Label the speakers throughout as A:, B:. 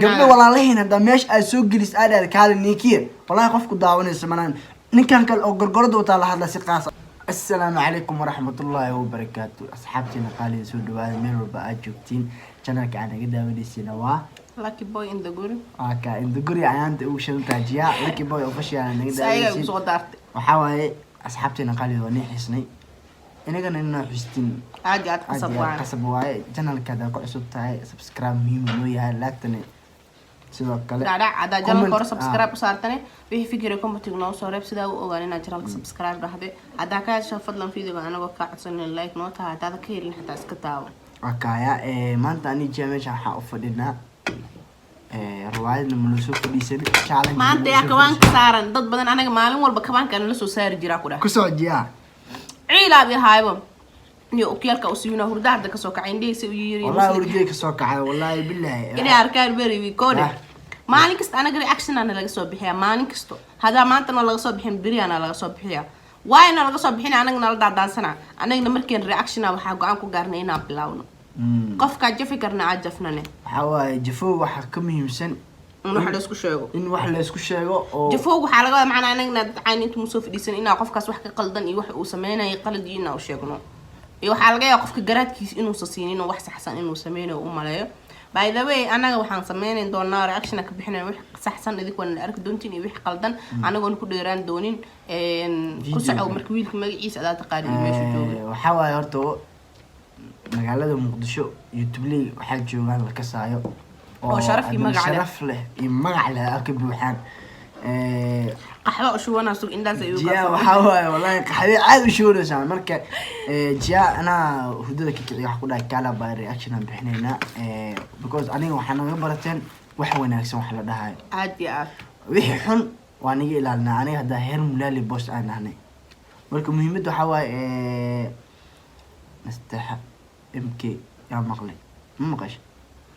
A: gabdho walaalaheena hadda meesha ay soo gelis aad kaali nikiye wallahi qofku daawanaysa manaan ninkan kale oo gorgorada wata la hadla si qaas السلام عليكم ورحمة الله وبركاته أصحابتنا قالين سود وهذا من ربع أجوبتين كنا كأنا قدام السنوات
B: Lucky boy in the guri.
A: Okay in the guri عند وش التاجية lucky boy وفشي أنا قدام
B: سايق صوتات.
A: وحاول أصحابتنا قالين وني حسني أنا قلنا إنه حستين
B: عادي
A: كسبواي كنا كذا كل صوت تاعي سبسكرايب مهم ويا لايك تاني
B: لا عدا جنال كورة سبسكرايب وصارتني وهي فكركم بتجنوا صورة بسدا وقالنا جنال سبسكرايب رحدة عدا كاش فضلا فيديو أنا وقعت سن اللايك نوت هذا كير اللي حتى اسكتاو.
A: أوكي ما أنت أني جامش حافظنا رواية الملوسوف ديسل شعلان.
B: ما أنت يا كمان كسارن ضد بدن أنا معلوم ولا بكمان كان لسه سعر جرا كده.
A: كسوجيا.
B: عيلا بهايبم. نيو أكيالك أسيونا هردار ده كسوك عندي سويري.
A: والله هردي كسوك والله بالله.
B: إني أركان بري بيكون. مالين كست أنا قري أكشن أنا لقى صوب بحيا مالين كستو هذا ما أنت أنا لقى صوب بحين بري أنا لقى صوب بحيا واي أنا لقى صوب بحين أنا نالدا دانسنا أنا نمركين رياكشن أو حاجة عنكو قارنينا بلاونه قف كجف كرنا عجفنا نه
A: حوا جفو وحكم يمسن
B: إنه حدا يسكو شيء
A: إن واحد يسكو شيء
B: جفو وحلاقة معنا أنا عيني أنتم مسوف ديسن إنه قف كاس وحكي قلدن يوح وسمينا يقلد ينا أو شيء كنو يوحلاقة يقف كجرات كيس إنه صصينين ووحس حسن إنه سمينا وأملايه by the way أنا وحنا سمينا دونا رياكشن كبحنا وح صحصن إذا كنا أرك دونتين وح قلدن أنا قلنا كل يران دونين كسعة ومركويل كم يعيس أداة تقارير ماشي جوا
A: وحاول يرتو مقالة مقدشو يوتيوب لي وحاجة جوان الكسايو
B: أو شرف يمقعله
A: شرف له يمقعله أكيد وحان
B: قحوة شو أنا سوق إنداز يوقف
A: جاء وحاول والله قحوة عاد وشو رسام مركب جاء أنا هدوء كذا يحكوا لك كلا باي رياكشن بحنينا because أنا وحنا غبرتين وحنا نكسر وحلا ده هاي
B: عادي
A: وحي حن وأنا جي لنا أنا هذا هرم لالي بوس أنا هني مركب مهمته حوا نستح MK يا مغلي ما قش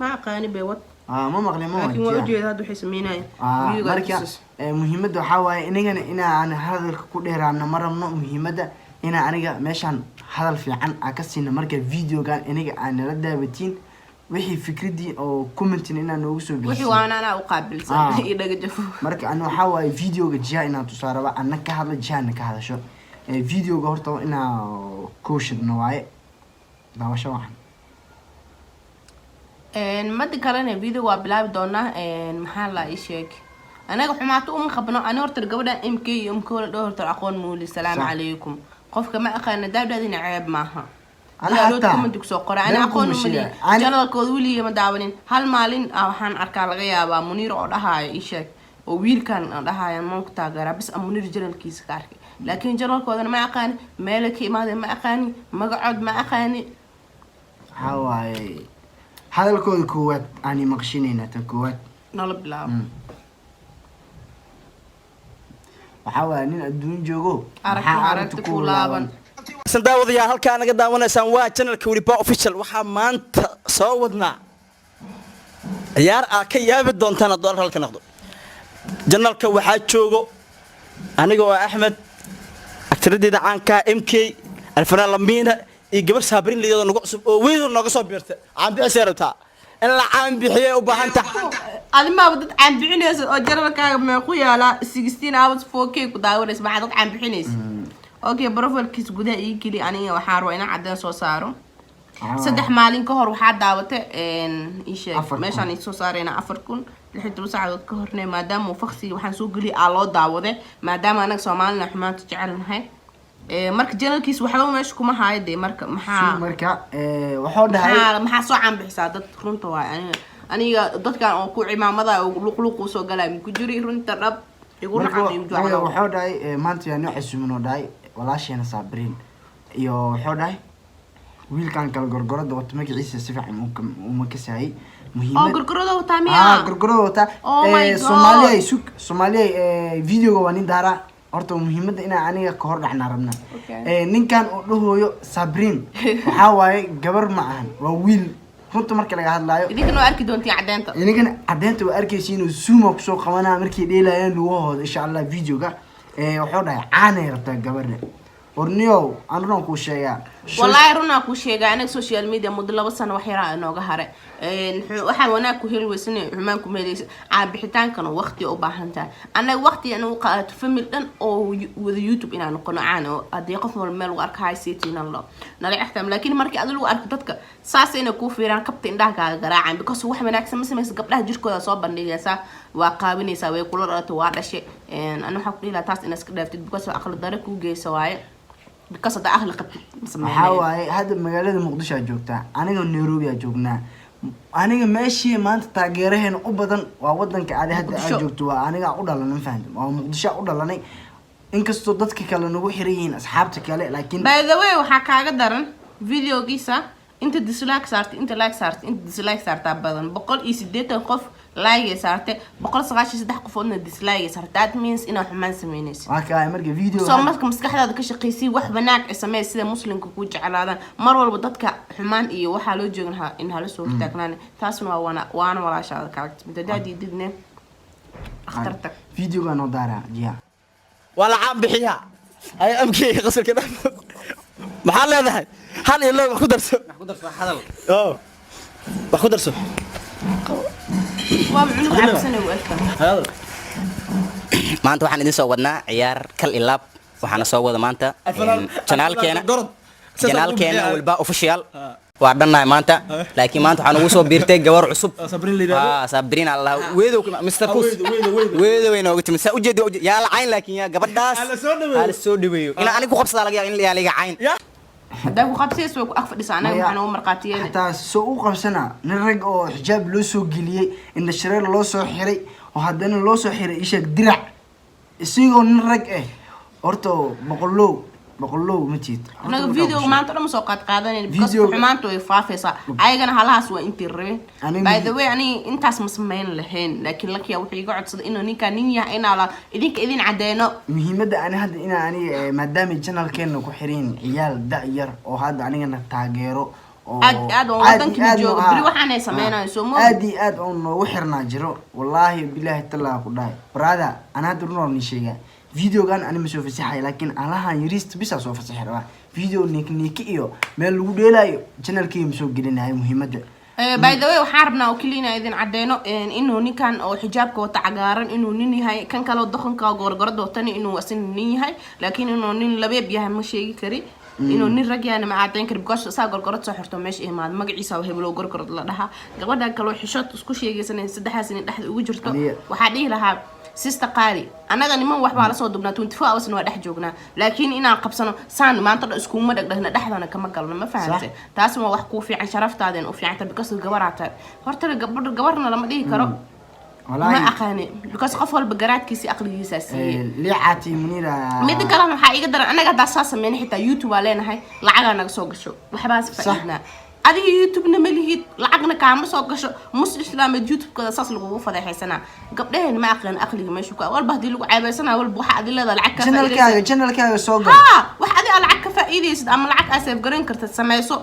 B: ما قاني بيوت
A: ما مغلي ما
B: لكن وجه هذا حسميناي
A: مركب مهمته حوا إننا أنا هذا كله رانا مرة مهمته إنا أنا ماشان هذا الفيعان أكسينا مركب فيديو كان إنك أنا ردا بتين وحي فكرتي أو كومنتين إنا نوصل
B: وحي وأنا أقابل صح إذا جفوا
A: مركب أنا حوا فيديو جاء إنا تصار بقى أنك هذا جاء أنك هذا شو فيديو قهرته إنا كوشد نوعي ده وش واحد
B: ما تكلمنا فيديو وبلاب دونا محل إيشيك أنا حماتو خبنا أنا أرتر قبل MK ولا أرتر أقول مولي السلام عليكم قف كما أخذنا دابدين عيب معها أنا حتى كم تكسوقرا أنا أقول مولي جانا الكودولي مداولين هل مالين أو حن أركال غيابا منير أرها إيشك وويل كان أرها ممكن تجرا بس منير جرا الكيس كارك لكن جانا الكودنا ما أقاني مالكي ما أقاني مقعد ما أقاني
A: هواي هذا الكود كوات أنا مقشينين تكوات
B: نلب لا
A: وحاول إن الدنيا جوجو
B: عرفت كولابن
C: سنداوديا halka anaga daawanaysaan waa channelka Wiriba official waxa maanta soo wadnaa ciyaar ka yaabi doontaan dolar halka noqdo channelka waxa joogo aniga oo Axmed aktaradida caanka MK alfanaan lamina iyo gabar saabrin leeyahay nagu cusub oo weeyo naga soo biirtay aan bixisay in la caan bixiyo u baahan tahay
B: adima wadad caan bixinayso oo jarmalkaaga ma ku yaala 16 hours 4K ku daawanayso ma dad caan bixinayso okay profilkiis gudaha ii kali aniga waxaan roo inaan cadaan soo saaro saddex maalin ka hor waxa daawatay ii sheeg meeshaan ay soo saareen 4000 saacadood ka hornay maadaama uu fakhsi waxaan soo gali loo daawaday maadaama anaga Soomaalina xumaanta jecelnahay marka channelkiis waxa meesha kuma haayday marka
A: wuxuu dhahay
B: maxaa soo caan bixisaa dad runta waa aniga dadkan oo ku cimaamada oo luqluq soo galay ku jiri runta dhab igu raacay
A: wuxuu dhahay maanta yaa nooc isumino dhahay walaashayna saabrin iyo wuxuu dhahay wiilkan kala gorgorada wata magaciisa si fiican uma kasay muhiimad
B: gorgorada wata miya
A: gorgorada wata Soomaaliya video waa nin daara horta muhiimada ina aniga ka hor dhaxna rabna ninkan oo dhahooyo Sabrin waxa waaye gabar ma ahan waa wiil runta marka laga hadlaayo
B: idinka arki doontii cadeynta
A: waa arkaysiin oo suuma ku soo qabanaa markii dheelayaan luwahooda insha Allah videoga wuxuu dhahay caanay rabtaa gabarna ورنيو أنا رون كوشيا
B: والله رنا كوشيا أنا سوشيال ميديا مدة لبس أنا وحيرة أنا وجهرة waxaan wanaag ku heli weysnay xumaan ku meelaysa caabixitaankana waqti u baahantaa anaga waqti aan u qaato family dhan oo wada YouTube inaan noqono aan oo hadii qof wal meel u arkaay siitina nala ixtiraam laakiin markii aad lagu arko dadka saas inay ku fiiraan qabta indhaha garaacaan because wax wanaagsan ma sameeyso gabdhaha jirkooda soo bandhigaysa waa qaabinaysa way kula dhalato waa dhashay ana waxa ku dhiilaa taas inaad iska dhaaftid because aqal dare ku geeyso waaye because hada aqal qabtid
A: maxaa waaye hada magaalada muqdisho aad joogtaa aniga Nairobi aad joognaa aniga meeshii maanta taageeraheena u badan waa wadanka aad hadda aad joogto waa aniga u dhalanay fahantam waa muqdisho u dhalanay inkastoo dadka kale nagu xiran asxaabta kale laakiin
B: by the way waxa kaaga daran videogiisa inta dislike saartay inta like saartay inta dislike saartaa badan 180 qof like saartay 193 qofoodna dislike saartay that means inaa xumaan sameynayso
A: waxa marka video
B: soo marka maskaxdaada ka shaqeysay wax wanaag sameey sida muslimka ku jeclaadaan mar walba dadka xumaan iyo waxa loo jeegnaha in hala soo taagnaan taasna waana walaashaada ka midadaadi didne akhtarta
A: videoga noo daara jiya
C: wala caab bixiya ay amkii qasalka maxaa leedahay hal iyo loo wax ku darso hadal wax ku darso maanta waxaan idin soo wadnaa ciyaar kal ilaab waxaana soo wada maanta janaalkeena walba official waa dhannahay maanta laakiin maanta waxaan ugu soo biirtay gabar cusub sabriin allah weedo Mr. Kus weedo weyn oo timisa u jeedo yaa la cayn laakiin yaa gabadhaas hal soo dhaweeyo ina anigu ku qabsada laga yaabaa in la iga cayn
B: hadaan ku qabsayso way ku aqfadhisaa anaga waxaan u marqaatiyeen
A: taa soo u qabsana nin rag oo xijaab loo soo geliyay in shareer loo soo xiray oo hadana loo soo xiray isha dirac isigoo nin rag horto boqolow ma jeed
B: anaga video maanta dhan soo qaadanayna because xumaantu way faafaysaa ayagana halaas waa intii rabeen by the way ani intaas ma sameyn lahayn laakiin lakiya wuxuu iga codsaday inuu ninka nin yahay inaa la idin cadeeno
A: muhiimada ani hadda inaa ani maadaama channelkeena ku xirin ciyaal da'yar oo hadda anigana taageero oo
B: aad wadanka joogo bari waxaan ay sameynayso
A: aad oo noogu xirnaa jiro wallahi billahi taala ku dhaay brother ana hadda runoo ni sheegaa video gan ani ma soo fasaxay laakiin alahan yirist bisa soo fasaxay rabaa video nick iyo meel lagu dheelayo channelkii ma soo gelinayo muhiimada
B: by the way waxaan rabnaa oo kaliya idin cadeeno inuu ninkan oo xijaabka wata cagaaran inuu nin yahay kan kale oo doqonka gorgorada watani inuu asin nin yahay laakiin inuu nin labeeb yahay ma sheegi kari inuu nin rag yahay ma cadeyn kari because saa gorgorad soo xirto meesha imaad magaciisa waa heblo gorgorad la dhaha gabadha kale oo xishood isku sheegaysan saddexaas in dhaxda ugu jirto waxa dhihi lahaa sister qaali anaga niman wax baa la soo dubnaa 24 hours waa dhex joognaa laakiin inaan qabsano saan maanta isku ma dhagdhahna dhaxdana kama galno ma fahamtay taas waa wax ku fiican sharaftaadeen u fiicanta because gabarata horta gabarna lama dhihi karo ma aqaani because qof walba garaadkiisa aqligiisa siiyay
A: liicati munira
B: mid kale waxa iga daran anaga daas sameeyay xitaa YouTube waa leenahay lacag naga soo gasho waxbaas faa'iidna adiga YouTube na malihid lacagna kaama soo gasho muslim islaameed YouTube kada saas lagu fadeexaysana gabdhaheen ma aqaan aqliga meesha ku walba hadii lagu caabeysana walba waxa adii leedahay lacag ka faa'iideysid
A: channelkaaga soo gal
B: waxa adii lacag ka faa'iideysid ama lacag aad garan kartid sameeyso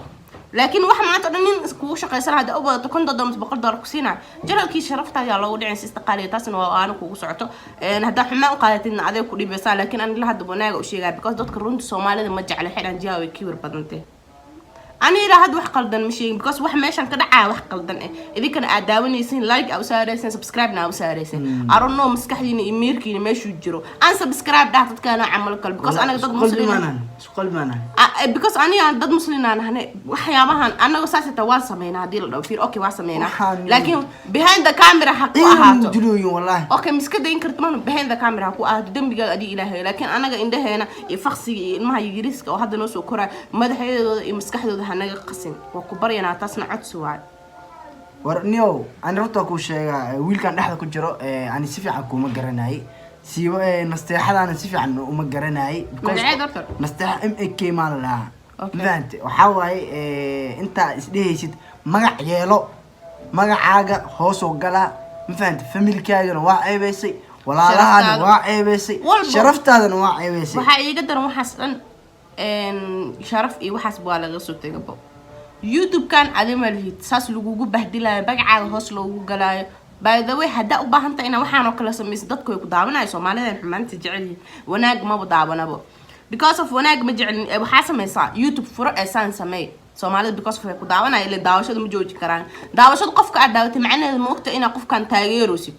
B: laakiin wax maanta nin ku shaqeysan hada u badato $100 ku siina channelkii sharafta ayaa loo dhicin si istiqaaliyo taasna waa aan kugu socoto hada xumaan u qaadatidna adeeg ku dhibeysaa laakiin aan la hadda wanaaga u sheegay because dadka runta Soomaalida ma jecla xidhan jaawi kiwir badantay أنا إذا هاد واحد قلدن مشي because واحد ماشان كده واحد قلدن إذا كان أداوني يسين لايك أو ساريسين سبسكرايب أو ساريسين أرنو مسكحيني إميركيني ماشي يجرو أنا سبسكرايب ده تتكلم عمل كل because أنا ضد مسلمين because أنا ضد مسلمين أنا هنا وحيامهن أنا وساسة تواصل مينا دي الفير أوكي واصل مينا لكن behind the camera حقوقها
A: والله
B: أوكي مسكدة ينكرت منه behind the camera حقوقها دم بيجا أدي إلهي لكن أنا عندها هنا يفخسي ما يجريسك أو هذا نص وكرة ما ده هي مسكحة anaga qasin waa ku baryanaa taasna codsi waay
A: warniyo aan rabto ku sheega wiilkan dhaxda ku jiro aan si fiican kuma garanay si nasteexadana si fiican uma garanay nasteex MK maalaha maanta waxa waay inta isdheeysid magac yeelo magacaaga hoos oo gala ma fahanti familkaagana waa ceebeysay walaalahan waa ceebeysay sharaftaadana waa ceebeysay
B: waxa iiga daran waxaas dhan sharaf iyo waxaas baa laga soo tagabo YouTube kan adima lihid saas lagugu bahdilaayo bagacaaga hoos loogu galaayo by the way hada u baahanta ina waxaan oo kala sameeyay dadku ay ku daawanayo Soomaalida xumaanta jecel wanaag ma daawanabo because of wanaag ma jecelin waxaa samaysaa youtube furo ee saan sameey soomaalida because of ay ku daawanaya ilaa daawashada ma jooji karaan daawashada qofka aad daawatay macnaheedu ma ogta inaa qofkan taageeroosid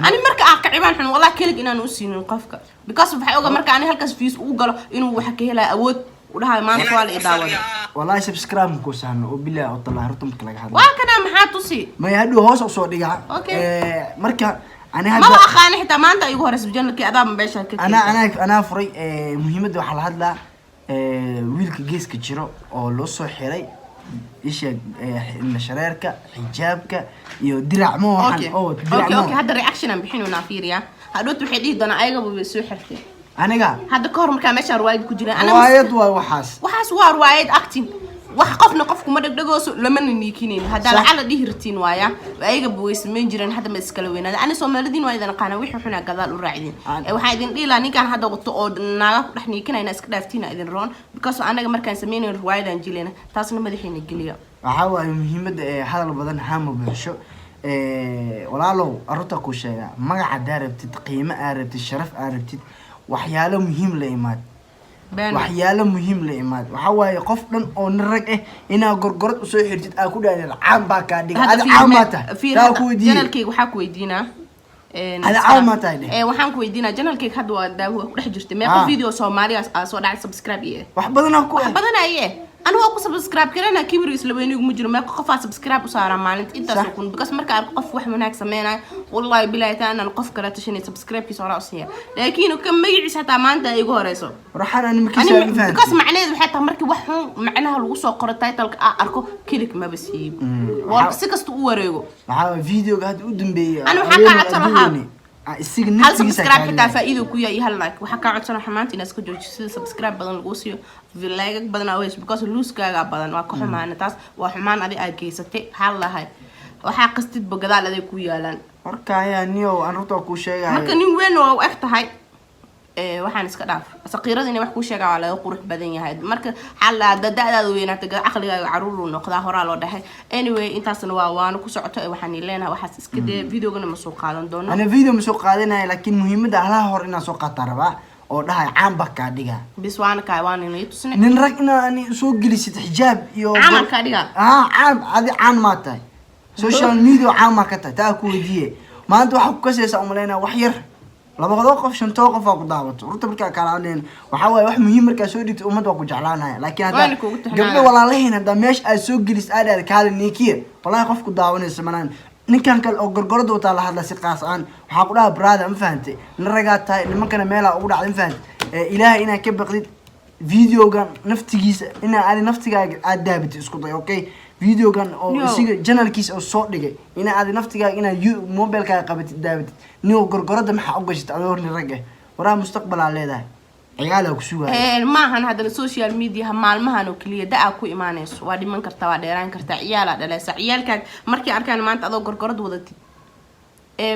B: ani marka aan qacibaan xun wallahi kelig inaan u siinin qofka because waxay oga marka ani halkaas fees ugu galo inuu wax ka helaa awood u dhahay maanta waa la daawada
A: wallahi subscribe ku sahno oo bilaa oo talaa horta marka laga hadlo
B: waa kana maxaa tusi
A: ma yaadho hoos u soo dhigaa marka أنا
B: ما هو أخاني حتى ما أنت يقول رسم جنة كذا مباشر كذا
A: أنا فري مهمة وحلا هذا ويلك جيس كتيرو أو لصو حري إيش الشرارك حجابك يدرع مو
B: أوكي هذا الرياكشن أنا بحين ونافيريا هذا توحيدي ده أنا أيقظ بسوي حرتي
A: أنا قا هذا
B: كور مكان ماشي روايد كجرا
A: أنا روايد وحاس
B: روايد أكتين وحقفنا قفكم مرة دقوس لما نيكينين هذا على دي هرتين وايا وأيجا بويس من جيران هذا ما يسكلوين هذا أنا سوما الذين وايد أنا قانا ويحنا حنا قذال الراعدين وحايدين ليلا نيكا هذا قطعود ناقة رح نيكينا يناس كدافتينا إذن رون بكاسو أنا مرة كان سميني الروايد أنجيلينا تاسنا مدحين الجليا
A: waxaa muhiimada hadal badan haamo bulsho walaalow arrinta ku sheega magaca daarabtid qiimo aarabtid sharaf aarabtid waxyaalo muhiim la imaad waxyaalo muhiim la imaad waxa waaye qof dhan oo rag ah inaa gorgorad u soo xirtid aa ku dhaadeen caan baa ka dhiga ada caan ma tahay taa ku weydiin
B: janalkeyga waxa ku weydiinaa
A: ada caan ma tahay
B: waxaan ku weydiinaa janalkeyga hadda waa daawo ku dhex jirtay meeqa video Soomaaliya soo dhacay subscribe iyo
A: wax badan
B: ay أنا هو سبسكرايب كلنا كبر يسلبيني ومجرم ما قفا سبسكرايب وصار مالنت أنت سكون بس مركا قف واحد من هناك سمينا والله بلا أنا القف كلا تشيني سبسكرايب في صراحة أصلية لكنه كم ما يعيش حتى ما أنت يقول رئيسه
A: راح أنا مكسر
B: بس معناه حتى مركي واحد معناها الوصول قرط تايتل أركو كلك ما بسيب وسكست أوريجو
A: فيديو قاعد قدام بي
B: أنا حكى صراحة هل سبسكرايب حتى فائدة كويا يهال لايك وحكى عن صراحة ما أنت ناس كجوج سبسكرايب بدن القوسيو في لايك بدن أويش because لوس كاجا بدن وكحول معنا تاس وحمان أدي أجيستي حال هاي وحقستي بقدر على ذي كويا لان
A: أركايا نيو أنا رتوا كوشيا
B: ما كان وين وقت هاي waxaan iska dhaaf saqiiradina wax ku sheega waa laga qurux badan yahay marka xalla dadaada weynata aqligaaga caruur uu noqdaa horaa loo dhahay anyway intaasna waan ku socoto waxaan ileenahay waxaas iska dee videogana ma soo qaadan doono
A: ana video ma soo qaadanahay laakiin muhiimada halaha hor inaan soo qaataa rabaa oo dhahay caan ba ka dhiga
B: bis waan ka waan inay tusnay
A: nin rag inaan soo gelisid xijaab iyo
B: caan ka dhiga
A: caan adi caan ma tahay social media caan ma ka tahay taa ku weydiye maanta waxa ku kasaysa umaleena wax yar laba qof shanto qof ku daawato runta marka kalaaneen waxa way wax muhiim marka soo dhigto umad waa ku jeclaanaya laakiin hada gabdho walaalaheena hada meesh ay soo gelis aad kaalin nikiye wallahi qof ku daawanaysa manaan ninkan kale oo gorgorada wata la hadla si qaas aan waxa ku dhaha brother ma fahamtay in raga tahay nimankana meel ugu dhacday ma fahamtay ilaahay inaa ka baqdid videogan naftigiisa inaa aad naftigaaga aad daabitay isku day okay videogan oo isiga channelkiisa oo soo dhigay inaa aad naftigaaga inaa mobile-kaaga qabatid daabitid niyo gorgorada maxaa u gashid adoor ni rag waraa mustaqbal aan leedahay ciyaal ku sugaa
B: ma ahan hadana social media maalmahan oo kaliya daa ku iimaanayso waa dhiman kartaa waa dheeraan kartaa ciyaal dhalaysa ciyaalka markii arkaan maanta adoo gorgorad wadatid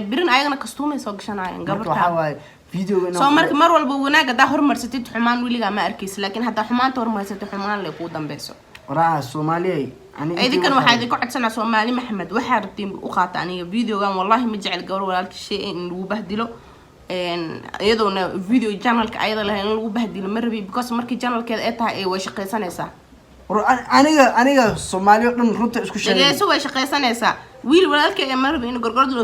B: birin ayagana kastuumay soo gashanayaan
A: gabarta waxa waay videogan
B: soo marka mar walba wanaaga daa hormarsatid xumaan wiliga ma arkaysid laakiin hadda xumaanta hormarsatid xumaan leh ku dambayso
A: waraa Soomaaliyeey
B: idinkan waxaa idin ku codsanaa Soomaali Maxamed waxaa rabtiin u qaata aniga videogan wallahi ma jecel gabar walaalkii shay in lagu bahdilo iyadoona video channelka ayada lahayn lagu bahdilo ma rabi because markii channelkeeda ay tahay ay way shaqaysanaysaa
A: aniga Soomaaliyo dhan runta isku sheegay
B: way shaqaysanaysaa wiil walaalkay ma rabi in gorgordo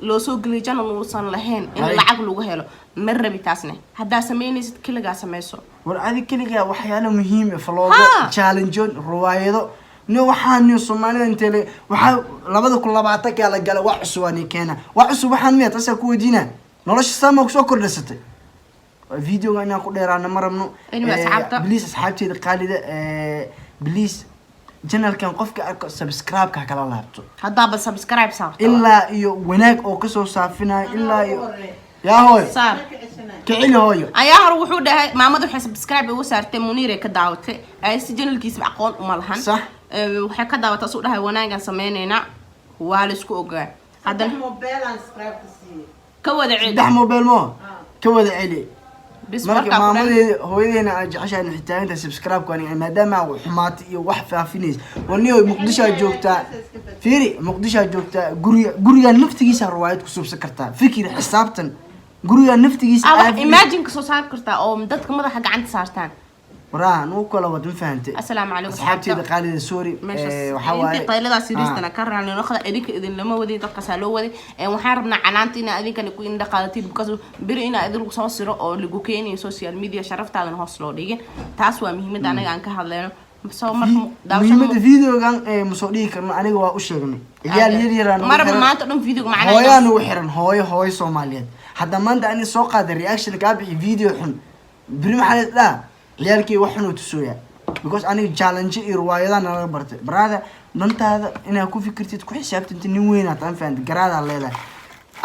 B: loo soo geliyo channel uusan lahayn in lacag lagu helo ma rabi taasna hadda sameynaysid kaligaa sameeyso
A: war adi kaligaa waxyaalo muhiim ah faloodo challenge ruwaayado no waxaan Soomaaliya intee waxa 2020 ka la galay wax cusubani keena wax cusub waxaan miya taas ku weydiina nolosha sama ku soo kordhisatay videoga inaan ku dheeraana marabno please asxaabteeda qaalida please channelkan qofka arko subscribe ka kala laabto
B: hadda ba subscribe saarto
A: ilaa iyo wanaag oo ka soo saafinayo ilaa iyo yaa hooy
B: saar
A: kicil hooyo
B: ayaa hor wuxuu dhahay maamadu waxay subscribe ugu saartay Muniir ka daawatay ay si channelkiisa aqoon uma lahan
A: sax
B: waxay ka daawatay soo dhahay wanaagan sameeynayna waa la isku ogaa hadda
D: mobile aan subscribe ku siiyay
B: ka wada celi
A: saddex mobile mo ka wada celi marka maamadeeda hooyadeena aan jeceshahay xitaanka subscribe ku aniga maadaama uu xumaat iyo wax faafinaysa waniyo Muqdisho joogtaa fiiri Muqdisho joogtaa guriga naftigiisa riwaayad ku subsan kartaa fikir xisaabtan guriga naftigiisa
B: wax imagine ka soo saar kartaa oo dadka madaxa gacanta saartaan
A: waraan uu kala wad ma fahamtay
B: assalaamu calaykum
A: asxaabtayda qaalida sorry
B: waxa waaye intii qaylada siriistana ka raacnay noqda idinka idin lama wadin dadka saalo waday waxaan rabnaa canaanta in adinkana ku indha qaadatin because biri in idin soo siro oo lagu keenayo social media sharaftaadana hoos loo dhigin taas waa muhiimada anaga aan ka hadlayno soo
A: muhiimada videogan ma soo dhigi karno aniga waa u sheegnay iyaal yar
B: marba maanta dhan video macna
A: hooyaan u xiran hooyo Soomaaliyeed hadda maanta ani soo qaaday reaction ka bixi video xun biri maxaa la ciyaalkii wax xun u tusooya because aniga challenge iyo riwaayadaha naga bartay brother dantaada inaad ku fikirtid ku xisaabtantid nin weyn aad aan fahanti garaada leedahay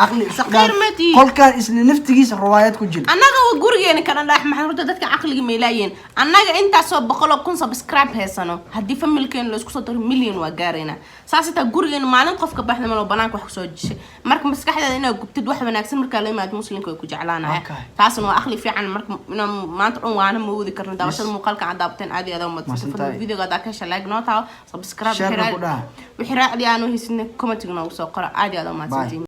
A: aqli
B: saqiir mati
A: qolkaan isla naftigiisa riwaayad ku jira
B: annaga gurigeena kana dhax maxaan horta dadka aqliga meelaayeen annaga inta soo 100,000 subscribe heesano hadii familkeen la isku soo daro milyan waa gaarayna saasita gurigeena maalin qofka baxda malo banaanka wax soo jishay marka maskaxdeeda inaad gubtid wax wanaagsan marka la imaad muslimka ay ku jeclaanayaan taasna waa aqli fiican marka maanta dhan waana ma wadi karno daawashada muuqaalka cadaabteen aad iyo aad u madsan videoga da ka like noo taa subscribe wixii raali aanu hisne comment-ga noo soo qora aad iyo aad u madsan